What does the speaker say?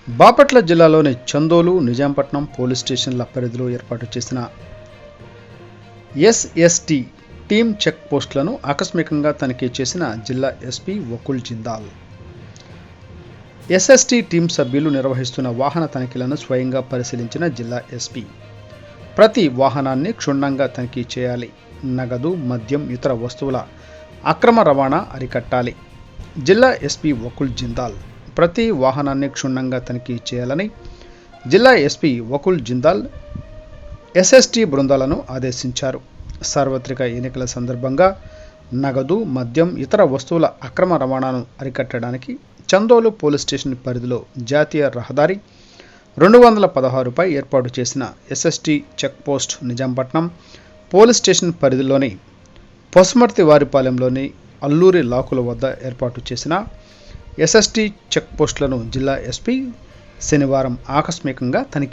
బాపట్ల జిల్లాలోని చందోలు, నిజాంపట్నం పోలీస్ స్టేషన్ల పరిధిలో ఏర్పాటు చేసిన ఎస్ఎస్టీ టీం చెక్ పోస్టులను ఆకస్మికంగా తనిఖీ చేసిన జిల్లా SP Vakul Jindal. SST team సభ్యులు నిర్వహిస్తున్న వాహన తనిఖీలను స్వయంగా పరిశీలించిన జిల్లా ఎస్పీ ప్రతి వాహనాన్ని క్షుణ్ణంగా తనిఖీ చేయాలి, నగదు, మద్యం, ఇతర వస్తువుల అక్రమ రవాణా అరికట్టాలి. జిల్లా ఎస్పీ వకుల్ జిందాల్ ప్రతి వాహనాన్ని క్షుణ్ణంగా తనిఖీ చేయాలని జిల్లా ఎస్పీ వకుల్ జిందాల్ ఎస్ఎస్టీ బృందాలను ఆదేశించారు. సార్వత్రిక ఎన్నికల సందర్భంగా నగదు, మద్యం, ఇతర వస్తువుల అక్రమ రవాణాను అరికట్టడానికి చందోలు పోలీస్ స్టేషన్ పరిధిలో జాతీయ రహదారి 216పై ఏర్పాటు చేసిన SST check post Nizampatnam police station పరిధిలోని పొసమర్తివారిపాలెంలోని అల్లూరి లాకుల వద్ద ఏర్పాటు చేసిన ఎస్ఎస్టీ చెక్ పోస్టులను జిల్లా ఎస్పీ శనివారం ఆకస్మికంగా తనిఖీ